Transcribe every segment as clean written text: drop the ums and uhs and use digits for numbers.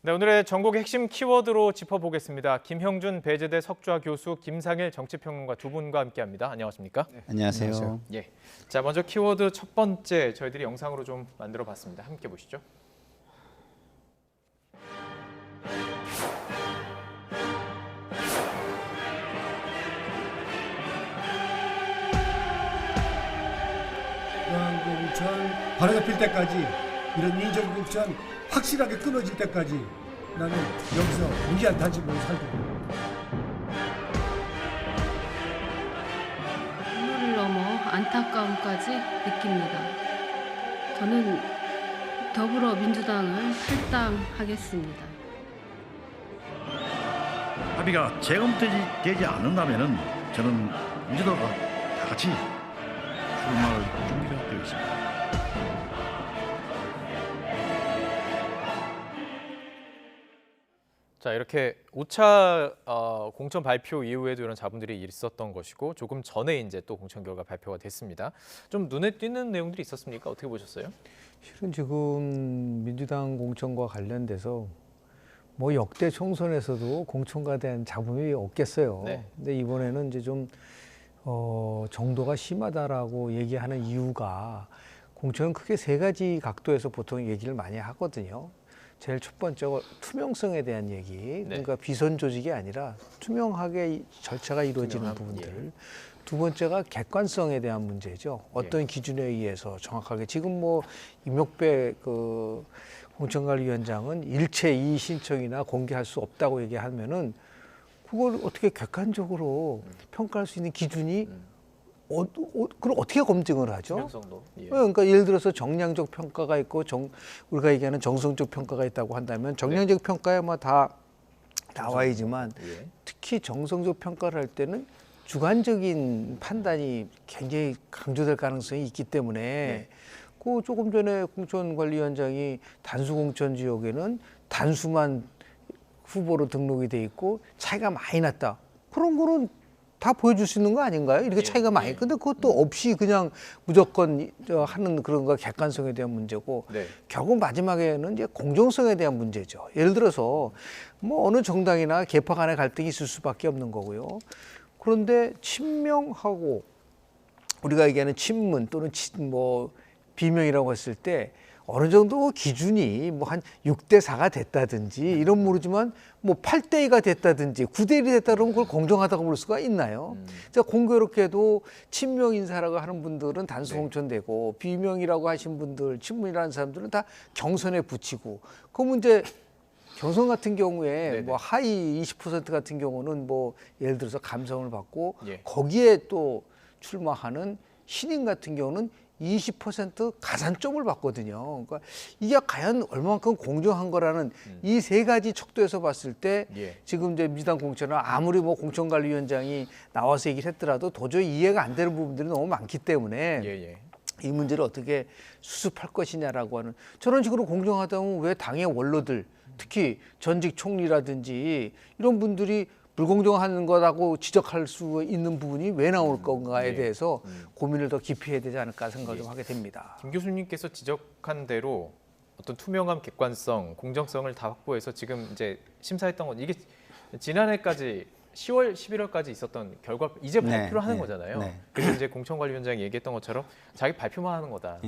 네, 오늘의 전국의 핵심 키워드로 짚어보겠습니다. 김형준 배재대 석좌 교수, 김상일 정치평론가 두 분과 함께합니다. 안녕하십니까? 네, 안녕하세요. 예. 자, 먼저 키워드 첫 번째 저희들이 영상으로 좀 만들어봤습니다. 함께 보시죠. 공천 바로 잡힐 때까지 이런 민족 공천 확실하게 끊어질 때까지 나는 여기서 무기한 다짐으로 살 거고. 눈물을 넘어 안타까움까지 느낍니다. 저는 더불어민주당을 탈당하겠습니다. 합의가 재검토되지 않는다면은 저는 민주당과 다 같이 출마할 준비가 되어 있습니다. 자, 이렇게 5차 공천 발표 이후에도 이런 자문들이 있었던 것이고 조금 전에 이제 또 공천 결과 발표가 됐습니다. 좀 눈에 띄는 내용들이 있었습니까? 어떻게 보셨어요? 실은 지금 민주당 공천과 관련돼서 뭐 역대 총선에서도 공천과 대한 잡음이 없겠어요. 네. 근데 이번에는 이제 좀 정도가 심하다라고 얘기하는 이유가 공천은 크게 세 가지 각도에서 보통 얘기를 많이 하거든요. 제일 첫 번째가 투명성에 대한 얘기, 그러니까 비선 조직이 아니라 투명하게 절차가 이루어지는 부분들. 예. 두 번째가 객관성에 대한 문제죠. 어떤 기준에 의해서 정확하게 지금 뭐 임혁배 그 공천관리위원장은 일체 이의 신청이나 공개할 수 없다고 얘기하면은 그걸 어떻게 객관적으로 평가할 수 있는 기준이 그걸 어떻게 검증을 하죠? 투명성도. 예. 그러니까 예를 들어서 정량적 평가가 있고 우리가 얘기하는 정성적 평가가 있다고 한다면 정량적 평가에 뭐 다 나와야지만 예. 특히 정성적 평가를 할 때는 주관적인 판단이 굉장히 강조될 가능성이 있기 때문에 그 조금 전에 공천관리위원장이 단수공천 지역에는 단수만 후보로 등록이 돼 있고 차이가 많이 났다. 그런 거는 다 보여줄 수 있는 거 아닌가요? 이렇게 차이가 많이. 근데 그것도 없이 그냥 무조건 하는 그런 거 객관성에 대한 문제고 결국 마지막에는 이제 공정성에 대한 문제죠. 예를 들어서 뭐 어느 정당이나 계파 간의 갈등이 있을 수밖에 없는 거고요. 그런데 친명하고 우리가 얘기하는 친문 또는 뭐 비명이라고 했을 때 어느 정도 기준이 뭐 한 6대 4가 됐다든지 이런 모르지만 뭐 8대 2가 됐다든지 9대 1이 됐다 그러면 그걸 공정하다고 볼 수가 있나요? 공교롭게도 친명 인사라고 하는 분들은 단수 공천되고 비명이라고 하신 분들, 친문이라는 사람들은 다 경선에 붙이고 그 문제 경선 같은 경우에 뭐 하위 20% 같은 경우는 뭐 예를 들어서 감성을 받고 거기에 또 출마하는 신인 같은 경우는 20% 가산점을 받거든요. 그러니까 이게 과연 얼마만큼 공정한 거라는 이 세 가지 척도에서 봤을 때 지금 이제 민주당 공천은 아무리 뭐 공천관리위원장이 나와서 얘기를 했더라도 도저히 이해가 안 되는 부분들이 너무 많기 때문에 이 문제를 어떻게 수습할 것이냐라고 하는 저런 식으로 공정하다면 왜 당의 원로들 특히 전직 총리라든지 이런 분들이 불공정한 거라고 지적할 수 있는 부분이 왜 나올 건가에 대해서 고민을 더 깊이 해야 되지 않을까 생각을 좀 하게 됩니다. 김 교수님께서 지적한 대로 어떤 투명함, 객관성, 공정성을 다 확보해서 지금 이제 심사했던 건 이게 지난해까지 10월, 11월까지 있었던 결과 이제 발표를 하는 거잖아요. 그래서 이제 공천관리위원장이 얘기했던 것처럼 자기 발표만 하는 거다.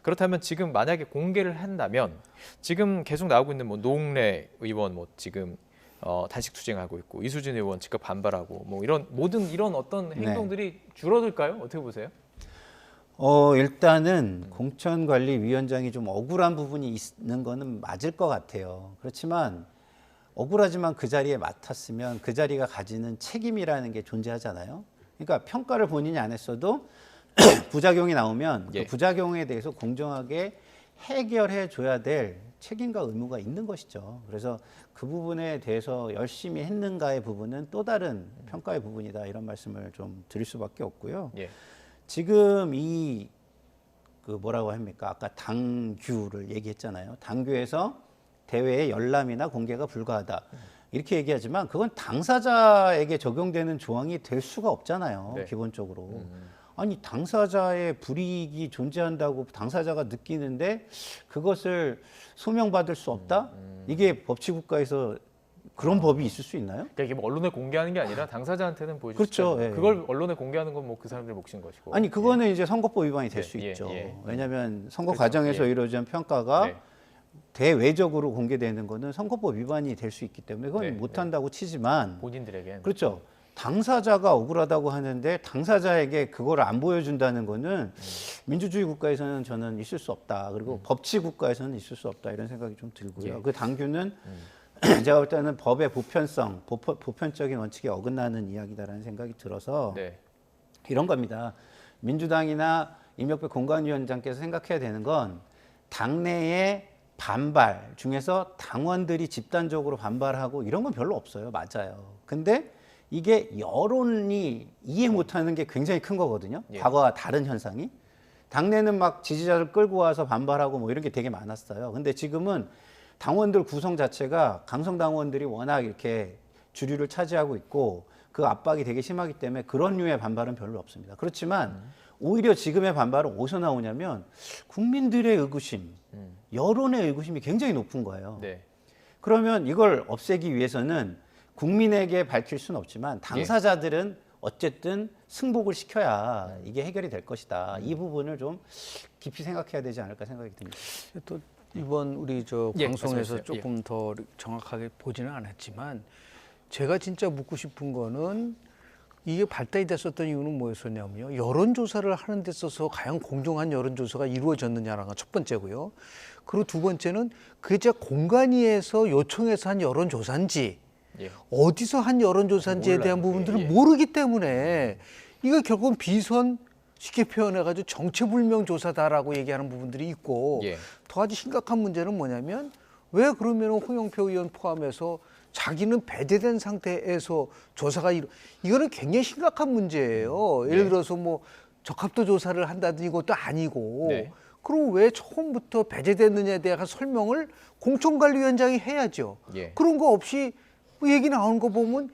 그렇다면 지금 만약에 공개를 한다면 지금 계속 나오고 있는 뭐 노웅래 의원 뭐 지금 단식 투쟁하고 있고 이수진 의원 즉각 반발하고 뭐 이런 모든 이런 어떤 행동들이 줄어들까요? 어떻게 보세요? 일단은 공천관리위원장이 좀 억울한 부분이 있는 거는 맞을 것 같아요. 그렇지만 억울하지만 그 자리에 맡았으면 그 자리가 가지는 책임이라는 게 존재하잖아요. 그러니까 평가를 본인이 안 했어도 부작용이 나오면 그 부작용에 대해서 공정하게 해결해 줘야 될 책임과 의무가 있는 것이죠. 그래서 그 부분에 대해서 열심히 했는가의 부분은 또 다른 평가의 부분이다 이런 말씀을 좀 드릴 수밖에 없고요. 지금 그 뭐라고 합니까? 아까 당규를 얘기했잖아요. 당규에서 대회의 열람이나 공개가 불가하다. 이렇게 얘기하지만 그건 당사자에게 적용되는 조항이 될 수가 없잖아요. 기본적으로. 아니 당사자의 불이익이 존재한다고 당사자가 느끼는데 그것을 소명받을 수 없다? 이게 법치국가에서 그런 법이 있을 수 있나요? 그러니까 이게 뭐 언론에 공개하는 게 아니라 당사자한테는 보여줄 수 그렇죠. 있다. 예. 그걸 언론에 공개하는 건 뭐 그 사람들 몫인 것이고. 아니 그거는 이제 선거법 위반이 될 수 예, 있죠. 예. 왜냐하면 선거 그렇죠. 과정에서 예. 이루어진 평가가 네. 대외적으로 공개되는 거는 선거법 위반이 될 수 있기 때문에 그건 네, 못한다고 치지만 본인들에겐 그렇죠. 당사자가 억울하다고 하는데 당사자에게 그걸 안 보여준다는 거는 민주주의 국가에서는 저는 있을 수 없다. 그리고 법치 국가에서는 있을 수 없다. 이런 생각이 좀 들고요. 예. 그 당규는 제가 볼 때는 법의 보편성, 보편적인 원칙에 어긋나는 이야기다라는 생각이 들어서 네. 이런 겁니다. 민주당이나 이명박 공관위원장께서 생각해야 되는 건 당내의 반발 중에서 당원들이 집단적으로 반발하고 이런 건 별로 없어요. 맞아요. 근데 이게 여론이 이해 못하는 게 굉장히 큰 거거든요. 예. 과거와 다른 현상이. 당내는 막 지지자를 끌고 와서 반발하고 뭐 이런 게 되게 많았어요. 근데 지금은 당원들 구성 자체가 강성 당원들이 워낙 이렇게 주류를 차지하고 있고 그 압박이 되게 심하기 때문에 그런 류의 반발은 별로 없습니다. 그렇지만 오히려 지금의 반발은 어디서 나오냐면 국민들의 의구심, 여론의 의구심이 굉장히 높은 거예요. 네. 그러면 이걸 없애기 위해서는 국민에게 밝힐 수는 없지만 당사자들은 어쨌든 승복을 시켜야 이게 해결이 될 것이다. 이 부분을 좀 깊이 생각해야 되지 않을까 생각이 듭니다. 또 이번 우리 저 예, 방송에서 말씀해 주세요. 조금 더 정확하게 보지는 않았지만 제가 진짜 묻고 싶은 거는 이게 발달이 됐었던 이유는 뭐였었냐면요. 여론조사를 하는 데 있어서 과연 공정한 여론조사가 이루어졌느냐라는 건 첫 번째고요. 그리고 두 번째는 그게 진짜 공간위에서 요청해서 한 여론조사인지 예. 어디서 한 여론조사인지에 대한 몰라요. 부분들을 예, 예. 모르기 때문에 이거 결국은 비선 쉽게 표현해가지고 정체불명 조사다라고 얘기하는 부분들이 있고 예. 더 아주 심각한 문제는 뭐냐면 왜 그러면 홍영표 의원 포함해서 자기는 배제된 상태에서 조사가 이거는 굉장히 심각한 문제예요. 예를 들어서 뭐 적합도 조사를 한다든지 이것도 아니고 네. 그럼 왜 처음부터 배제됐느냐에 대한 설명을 공천관리위원장이 해야죠. 예. 그런 거 없이 뭐 얘기 나오는 거 보면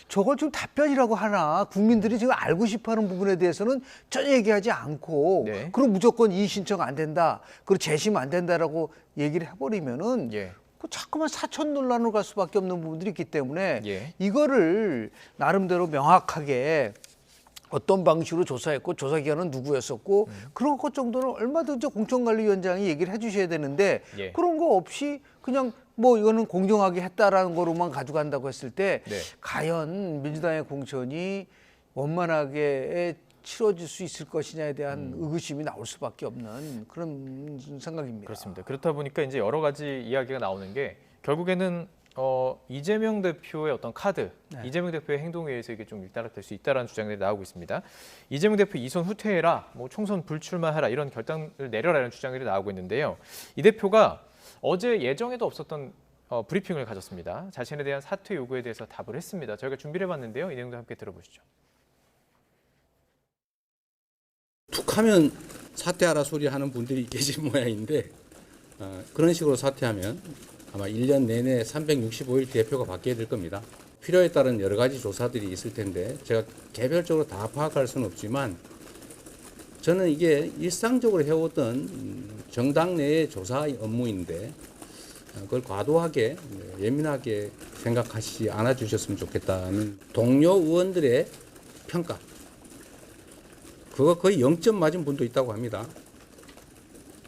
저걸 좀 답변이라고 하나 국민들이 지금 알고 싶어하는 부분에 대해서는 전혀 얘기하지 않고 네. 그럼 무조건 이의 신청 안 된다 그리고 재심 안 된다라고 얘기를 해버리면은 예. 그 자꾸만 사천 논란으로 갈 수밖에 없는 부분들이 있기 때문에 예. 이거를 나름대로 명확하게 어떤 방식으로 조사했고 조사 기관은 누구였었고 그런 것 정도는 얼마든지 공천관리위원장이 얘기를 해주셔야 되는데 예. 그런 거 없이 그냥 뭐 이거는 공정하게 했다라는 거로만 가져간다고 했을 때 네. 과연 민주당의 공천이 원만하게 치러질 수 있을 것이냐에 대한 의구심이 나올 수밖에 없는 그런 생각입니다. 그렇습니다. 그렇다 보니까 이제 여러 가지 이야기가 나오는 게 결국에는 이재명 대표의 어떤 카드, 이재명 대표의 행동에 의해서 이게 좀 일단락될 수 있다라는 주장들이 나오고 있습니다. 이재명 대표 이선 후퇴해라, 뭐 총선 불출마해라 이런 결단을 내려라는 주장들이 나오고 있는데요. 이 대표가 어제 예정에도 없었던 브리핑을 가졌습니다. 자신에 대한 사퇴 요구에 대해서 답을 했습니다. 저희가 준비를 해봤는데요. 이 내용도 함께 들어보시죠. 툭하면 사퇴하라 소리 하는 분들이 계신 모양인데 그런 식으로 사퇴하면 아마 1년 내내 365일 대표가 바뀌어야 될 겁니다. 필요에 따른 여러 가지 조사들이 있을 텐데 제가 개별적으로 다 파악할 수는 없지만 저는 이게 일상적으로 해오던 정당 내의 조사 업무인데 그걸 과도하게 예민하게 생각하시지 않아 주셨으면 좋겠다는 동료 의원들의 평가 그거 거의 0점 맞은 분도 있다고 합니다.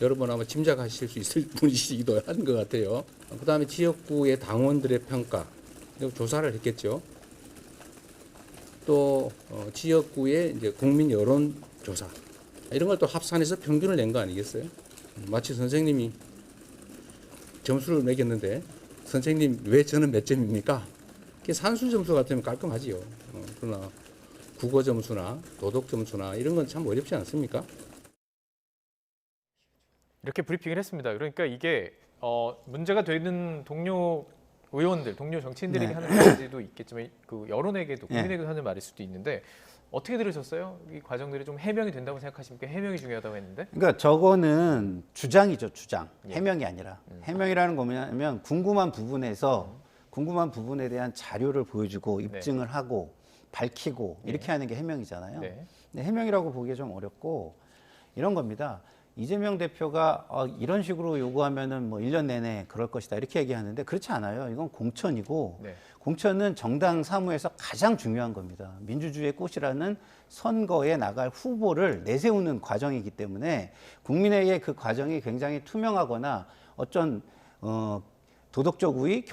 여러분 아마 짐작하실 수 있을 분이시기도 한 것 같아요. 그다음에 지역구의 당원들의 평가 조사를 했겠죠. 또 지역구의 이제 국민 여론 조사 이런 걸 또 합산해서 평균을 낸 거 아니겠어요? 마치 선생님이 점수를 매겼는데 선생님 왜 저는 몇 점입니까? 그게 산수 점수 같으면 깔끔하지요. 그러나 국어 점수나 도덕 점수나 이런 건 참 어렵지 않습니까? 이렇게 브리핑을 했습니다. 그러니까 이게 문제가 되는 동료 의원들, 동료 정치인들에게 하는 말도 있겠지만 그 여론에게도 국민에게도 하는 말일 수도 있는데 어떻게 들으셨어요? 이 과정들이 좀 해명이 된다고 생각하십니까? 해명이 중요하다고 했는데. 그러니까 저거는 주장이죠, 주장. 예. 해명이 아니라. 해명이라는 건 뭐냐면 궁금한 부분에서 궁금한 부분에 대한 자료를 보여주고 입증을 하고 밝히고 이렇게 하는 게 해명이잖아요. 네. 근데 해명이라고 보기에 좀 어렵고 이런 겁니다. 이재명 대표가 이런 식으로 요구하면은 뭐 1년 내내 그럴 것이다 이렇게 얘기하는데 그렇지 않아요. 이건 공천이고 네. 공천은 정당 사무에서 가장 중요한 겁니다. 민주주의의 꽃이라는 선거에 나갈 후보를 내세우는 과정이기 때문에 국민에게 그 과정이 굉장히 투명하거나 어떤 도덕적 우위,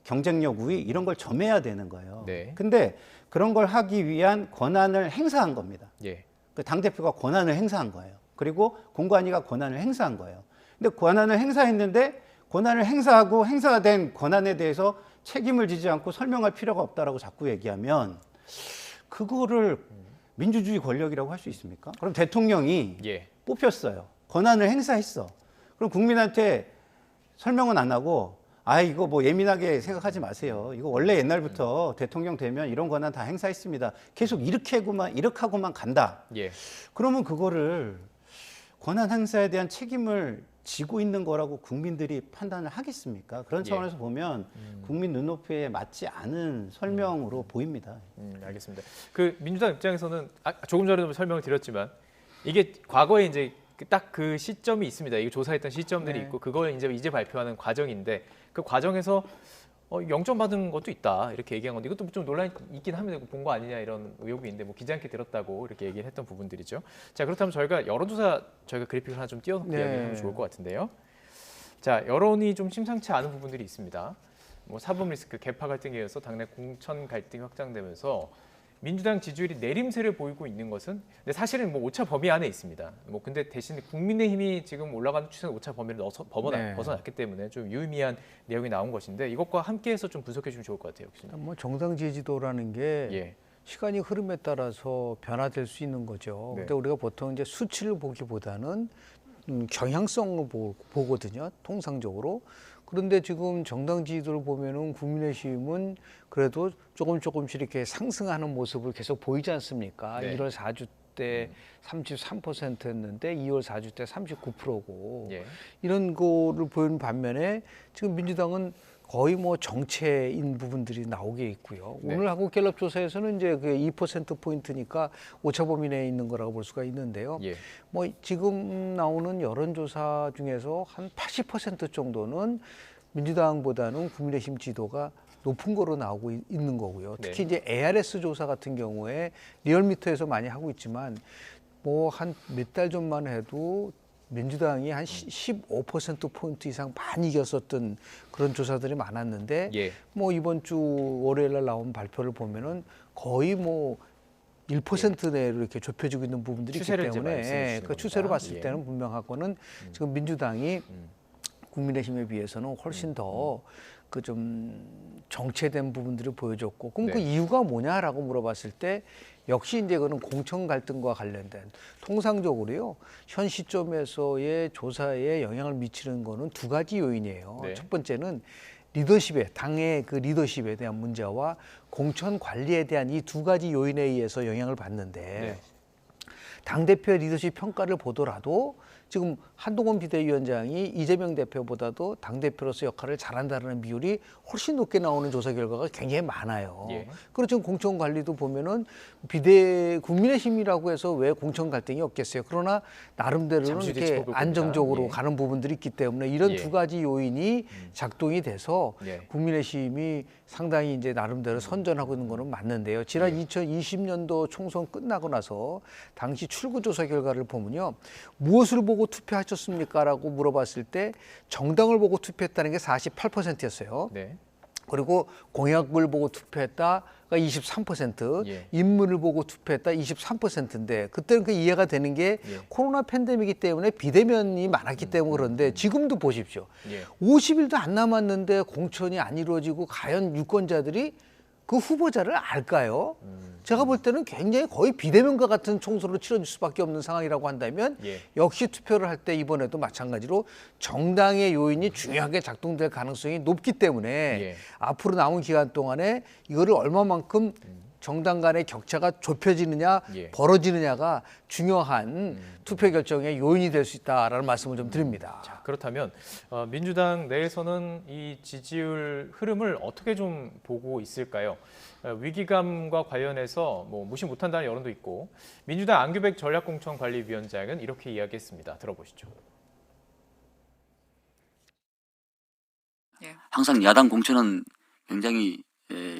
경쟁력 우위 이런 걸 점해야 되는 거예요. 네. 근데 그런 걸 하기 위한 권한을 행사한 겁니다. 예. 그 당대표가 권한을 행사한 거예요. 그리고 공관위가 권한을 행사한 거예요. 근데 권한을 행사했는데 권한을 행사하고 행사가 된 권한에 대해서 책임을 지지 않고 설명할 필요가 없다라고 자꾸 얘기하면 그거를 민주주의 권력이라고 할 수 있습니까? 그럼 대통령이 예. 뽑혔어요. 권한을 행사했어. 그럼 국민한테 설명은 안 하고 이거 뭐 예민하게 생각하지 마세요. 이거 원래 옛날부터 대통령 되면 이런 권한 다 행사했습니다. 계속 이렇게 하고만 간다. 예. 그러면 그거를 권한 행사에 대한 책임을 지고 있는 거라고 국민들이 판단을 하겠습니까? 그런 차원에서 보면 국민 눈높이에 맞지 않은 설명으로 보입니다. 알겠습니다. 그 민주당 입장에서는 조금 전에도 설명을 드렸지만 이게 과거에 이제 딱 그 시점이 있습니다. 이거 조사했던 시점들이 네. 있고 그걸 이제 발표하는 과정인데 그 과정에서 영점 받은 것도 있다 이렇게 얘기한 건데 이것도 좀 논란이 있긴 합니다. 본 거 아니냐 이런 의혹이 있는데 뭐 기자님께 들었다고 이렇게 얘기를 했던 부분들이죠. 자 그렇다면 저희가 여론조사 그래픽을 하나 좀 띄워놓고 네. 이야기하면 좋을 것 같은데요. 자 여론이 좀 심상치 않은 부분들이 있습니다. 뭐 사법 리스크, 계파 갈등에 이어서 당내 공천 갈등이 확장되면서 민주당 지지율이 내림세를 보이고 있는 것은 근데 사실은 뭐 오차 범위 안에 있습니다. 뭐 근데 대신 국민의힘이 지금 올라가는 추세는 오차 범위를 벗어났기 때문에 좀 유의미한 내용이 나온 것인데 이것과 함께해서 좀 분석해 주면 좋을 것 같아요. 혹시. 뭐 정당 지지도라는 게 예. 시간이 흐름에 따라서 변화될 수 있는 거죠. 네. 근데 우리가 보통 이제 수치를 보기보다는 경향성을 보거든요. 통상적으로. 그런데 지금 정당 지지도를 보면은 국민의힘은 그래도 조금씩 이렇게 상승하는 모습을 계속 보이지 않습니까? 네. 1월 4주 때 33%였는데 2월 4주 때 39%고 예. 이런 거를 보이는 반면에 지금 민주당은 거의 뭐 정체인 부분들이 나오게 있고요. 네. 오늘 한국갤럽 조사에서는 이제 그 2%포인트니까 오차 범위 내에 있는 거라고 볼 수가 있는데요. 예. 뭐 지금 나오는 여론조사 중에서 한 80% 정도는 민주당보다는 국민의힘 지도가 높은 거로 나오고 있는 거고요. 특히 이제 ARS 조사 같은 경우에 리얼미터에서 많이 하고 있지만 뭐 한 몇 달 전만 해도 민주당이 한 15%포인트 이상 많이 이겼었던 그런 조사들이 많았는데 예. 뭐 이번 주 월요일 날 나온 발표를 보면은 거의 뭐 1% 내로 이렇게 좁혀지고 있는 부분들이 있기 추세를 이제 때문에 말씀해 주시는 그 추세로 겁니다. 봤을 예. 때는 분명하고는 지금 민주당이 국민의힘에 비해서는 훨씬 더 그 좀 정체된 부분들을 보여줬고 그럼 그 네. 이유가 뭐냐라고 물어봤을 때 역시 이제 그는 공천 갈등과 관련된 통상적으로요 현 시점에서의 조사에 영향을 미치는 거는 두 가지 요인이에요. 네. 첫 번째는 리더십에 당의 그 리더십에 대한 문제와 공천 관리에 대한 이 두 가지 요인에 의해서 영향을 받는데 네. 당대표의 리더십 평가를 보더라도 지금 한동훈 비대위원장이 이재명 대표보다도 당대표로서 역할을 잘한다는 비율이 훨씬 높게 나오는 조사 결과가 굉장히 많아요. 예. 그리고 지금 공천 관리도 보면은 국민의힘이라고 해서 왜 공천 갈등이 없겠어요. 그러나 나름대로는 잠시 뒤에 이렇게 짚어볼 겁니다. 안정적으로 예. 가는 부분들이 있기 때문에 이런 예. 두 가지 요인이 작동이 돼서 예. 국민의힘이 상당히 이제 나름대로 선전하고 있는 거는 맞는데요. 지난 예. 2020년도 총선 끝나고 나서 당시 출구조사 결과를 보면요. 무엇을 보고 투표하셨습니까?라고 물어봤을 때 정당을 보고 투표했다는 게 48%였어요. 네. 그리고 공약을 보고 투표했다가 23%, 예. 인물을 보고 투표했다 23%인데 그때는 그 이해가 되는 게 예. 코로나 팬데믹이기 때문에 비대면이 많았기 때문에 그런데 지금도 보십시오. 예. 50일도 안 남았는데 공천이 안 이루어지고 과연 유권자들이 그 후보자를 알까요? 제가 볼 때는 굉장히 거의 비대면과 같은 총선으로 치러질 수밖에 없는 상황이라고 한다면 예. 역시 투표를 할 때 이번에도 마찬가지로 정당의 요인이 중요하게 작동될 가능성이 높기 때문에 예. 앞으로 남은 기간 동안에 이거를 얼마만큼 정당 간의 격차가 좁혀지느냐 예. 벌어지느냐가 중요한 투표 결정의 요인이 될 수 있다라는 말씀을 좀 드립니다. 자, 그렇다면 민주당 내에서는 이 지지율 흐름을 어떻게 좀 보고 있을까요? 위기감과 관련해서 뭐 무시 못한다는 여론도 있고 민주당 안규백 전략공천관리위원장은 이렇게 이야기했습니다. 들어보시죠. 항상 야당 공천은 굉장히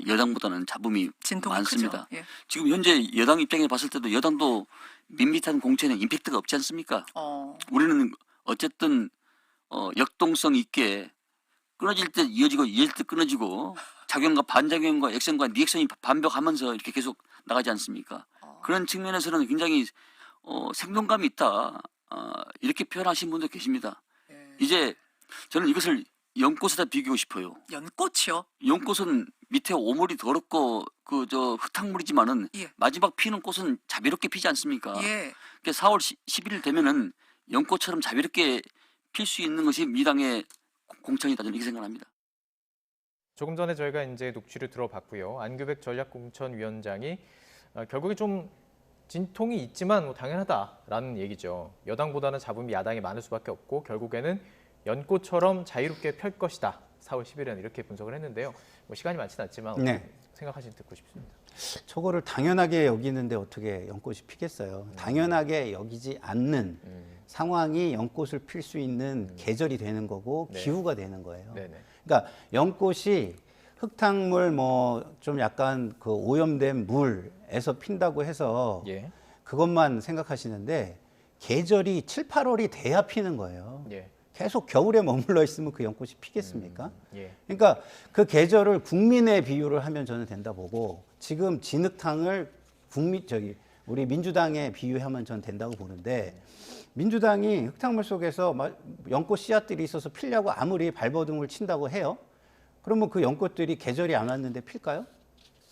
여당보다는 잡음이 진통이 많습니다. 크죠. 예. 지금 현재 여당 입장에 봤을 때도 여당도 밋밋한 공천에 임팩트가 없지 않습니까? 우리는 어쨌든 역동성 있게 끊어질 때 이어지고 이어질 때 끊어지고 작용과 반작용과 액션과 리액션이 반복하면서 이렇게 계속 나가지 않습니까? 그런 측면에서는 굉장히 생동감이 있다. 이렇게 표현하신 분도 계십니다. 이제 저는 이것을 연꽃에다 비교하고 싶어요. 연꽃이요? 연꽃은 밑에 오물이 더럽고 흙탕물이지만은 예. 마지막 피는 꽃은 자비롭게 피지 않습니까? 예. 그러니까 4월 11일 되면은 연꽃처럼 자비롭게 필 수 있는 것이 미당의 공천이다 저는 이렇게 생각합니다. 조금 전에 저희가 이제 녹취를 들어봤고요. 안규백 전략공천위원장이 결국에 좀 진통이 있지만 뭐 당연하다라는 얘기죠. 여당보다는 잡음이 야당이 많을 수밖에 없고 결국에는 연꽃처럼 자유롭게 펼 것이다. 4월 10일에는 이렇게 분석을 했는데요. 뭐 시간이 많지는 않지만 네. 생각하시는 듣고 싶습니다. 저거를 당연하게 여기는데 어떻게 연꽃이 피겠어요. 당연하게 여기지 않는 상황이 연꽃을 필 수 있는 계절이 되는 거고 네. 기후가 되는 거예요. 네네. 그러니까 연꽃이 흙탕물 뭐 좀 약간 그 오염된 물에서 핀다고 해서 예. 그것만 생각하시는데 계절이 7, 8월이 돼야 피는 거예요. 예. 계속 겨울에 머물러 있으면 그 연꽃이 피겠습니까? 예. 그러니까 그 계절을 국민의 비유를 하면 저는 된다 보고 지금 진흙탕을 우리 민주당에 비유하면 저는 된다고 보는데 민주당이 흙탕물 속에서 연꽃 씨앗들이 있어서 피려고 아무리 발버둥을 친다고 해요. 그러면 그 연꽃들이 계절이 안 왔는데 필까요?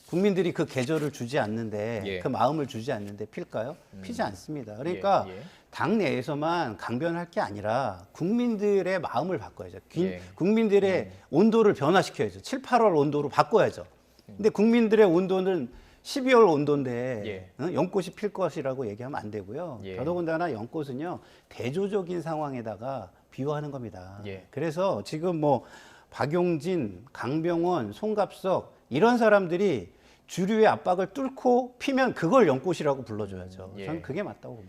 국민들이 그 계절을 주지 않는데 예. 그 마음을 주지 않는데 필까요? 피지 않습니다. 그러니까 예. 당 내에서만 강변할 게 아니라 국민들의 마음을 바꿔야죠. 예. 국민들의 온도를 변화시켜야죠. 7, 8월 온도로 바꿔야죠. 근데 국민들의 온도는 12월 온도인데 예. 연꽃이 필 것이라고 얘기하면 안 되고요. 예. 더더군다나 연꽃은요. 대조적인 상황에다가 비유하는 겁니다. 예. 그래서 지금 뭐 박용진, 강병원, 송갑석 이런 사람들이 주류의 압박을 뚫고 피면 그걸 연꽃이라고 불러줘야죠. 예. 저는 그게 맞다고 봅니다.